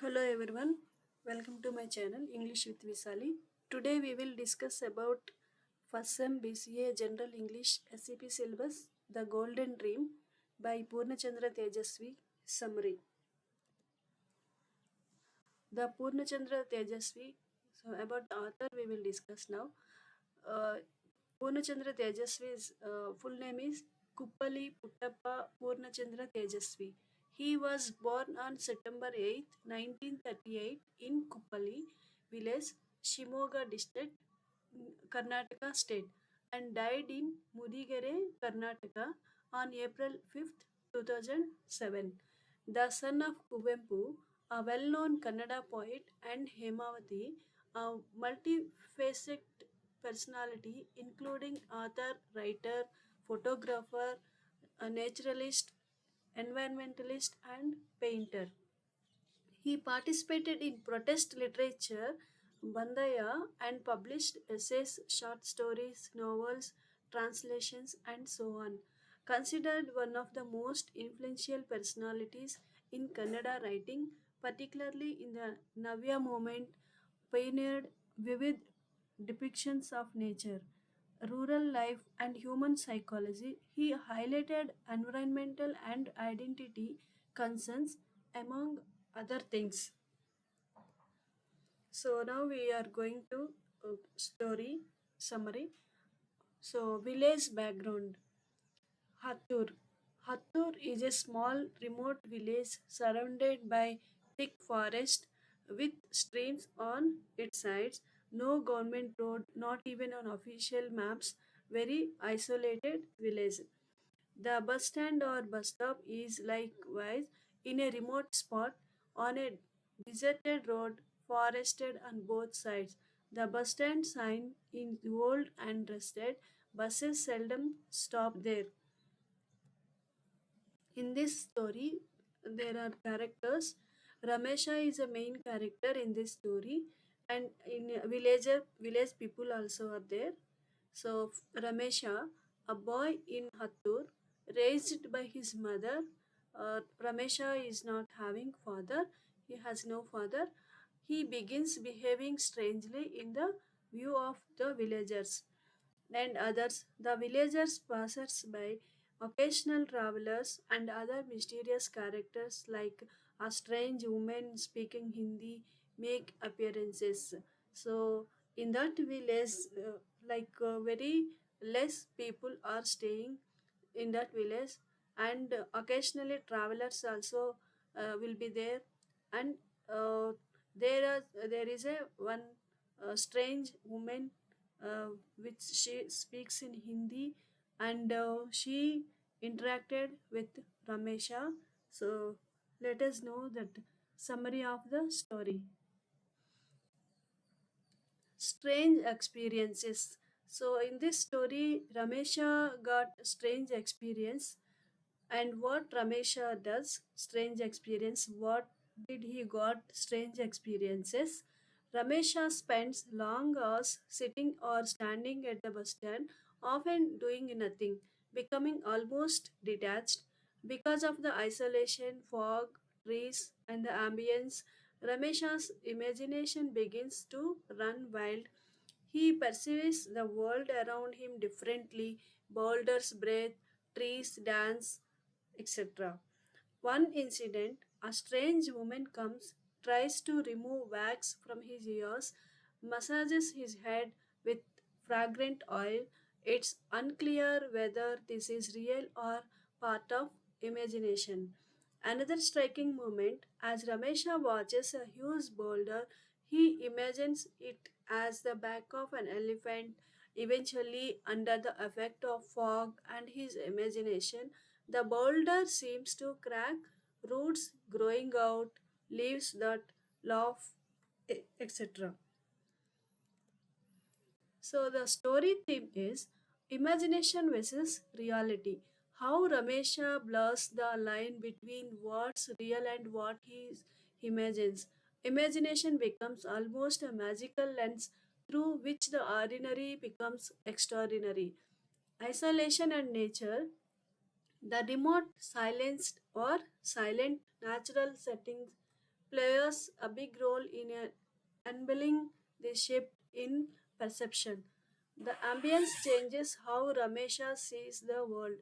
Hello everyone, welcome to my channel English with Visali. Today we will discuss about first sem BCA General English SCP syllabus The Golden Dream by Purnachandra Tejasvi. Summary. The Purnachandra Tejasvi, so about the author we will discuss now. Uh, Purnachandra Tejasvi's full name is Kuppali Puttappa Purnachandra Tejasvi. He was born on September 8, 1938 in Kuppali village, Shimoga district, Karnataka state, and died in Mudigere, Karnataka on April 5th, 2007. The son of Kuvempu, a well-known Kannada poet, and Hemavati, a multifaceted personality including author, writer, photographer, a naturalist, environmentalist, and painter. He participated in protest literature, Bandaya, and published essays, short stories, novels, translations, and so on. Considered one of the most influential personalities in Kannada writing, particularly in the Navya movement, pioneered vivid depictions of nature, rural life, and human psychology. He highlighted environmental and identity concerns among other things. So now we are going to story summary. So village background. Hattur. Hattur is a small remote village surrounded by thick forest with streams on its sides. No government road, not even on official maps. Very isolated village. The bus stand or bus stop is likewise in a remote spot on a deserted road, forested on both sides. The bus stand sign is old and rusted. Buses seldom stop there. In this story, there are characters. Ramesha is a main character in this story, and in village people also are there. So Ramesha, a boy in Hattur, raised by his mother. Ramesha is not having father. He has no father. He begins behaving strangely in the view of the villagers and others. The villagers passers by, occasional travelers, and other mysterious characters like a strange woman speaking Hindi make appearances. So in that village, very less people are staying in that village, and occasionally travelers also will be there, and uh, there is a one strange woman which she speaks in Hindi, and she interacted with Ramesha. So let us know that summary of the story. Strange experiences. So in this story, Ramesha got strange experience. And what Ramesha does, strange experience, what did he got strange experiences? Ramesha spends long hours sitting or standing at the bus stand, often doing nothing, becoming almost detached. Because of the isolation, fog, trees, and the ambience, Ramesha's imagination begins to run wild. He perceives the world around him differently. Boulders breathe, trees dance, etc. One incident, a strange woman comes, tries to remove wax from his ears, massages his head with fragrant oil. It's unclear whether this is real or part of imagination. Another striking moment, as Ramesha watches a huge boulder, he imagines it as the back of an elephant. Eventually, under the effect of fog and his imagination, the boulder seems to crack, roots growing out, leaves that laugh, etc. So the story theme is imagination versus reality. How Ramesha blurs the line between what's real and what he imagines. Imagination becomes almost a magical lens through which the ordinary becomes extraordinary. Isolation and nature. The remote, silenced, or silent natural settings plays a big role in enabling the shift in perception. The ambience changes how Ramesha sees the world.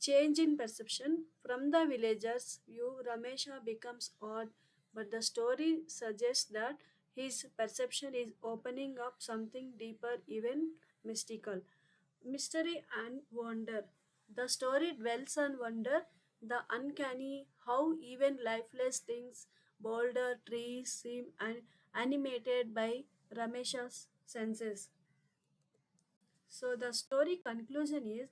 Change in perception. From the villager's view, Ramesha becomes odd, but the story suggests that his perception is opening up something deeper, even mystical. Mystery and wonder. The story dwells on wonder, the uncanny, how even lifeless things, boulder, trees seem animated by Ramesha's senses. So the story conclusion is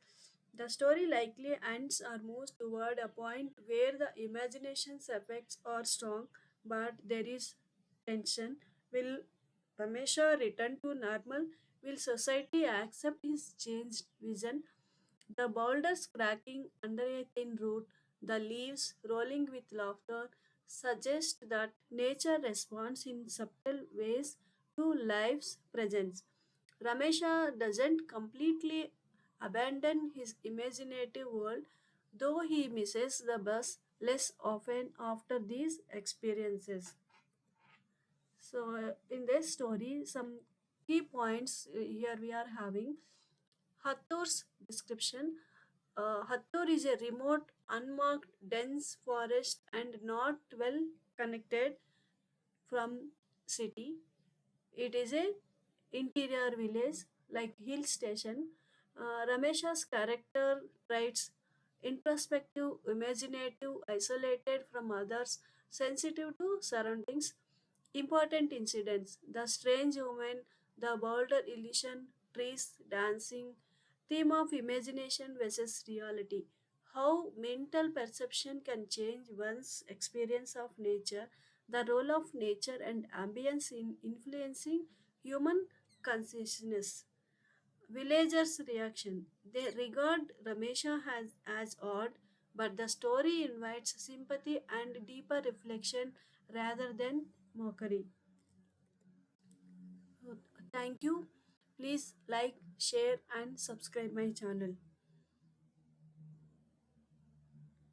the story likely ends or moves toward a point where the imagination's effects are strong, but there is tension. Will Ramesha return to normal? Will society accept his changed vision? The boulders cracking under a thin root, the leaves rolling with laughter, suggest that nature responds in subtle ways to life's presence. Ramesha doesn't completely abandon his imaginative world, though he misses the bus less often after these experiences. So, in this story, some key points here we are having Hattur's description. Hattur is a remote, unmarked, dense forest and not well connected from city. It is a interior village like hill station. Ramesha's character traits introspective, imaginative, isolated from others, sensitive to surroundings, important incidents, the strange woman, the boulder illusion, trees dancing, theme of imagination versus reality. How mental perception can change one's experience of nature, the role of nature and ambience in influencing human consciousness. Villagers' reaction. They regard Ramesha as odd, but the story invites sympathy and deeper reflection rather than mockery. Thank you. Please like, share, and subscribe my channel.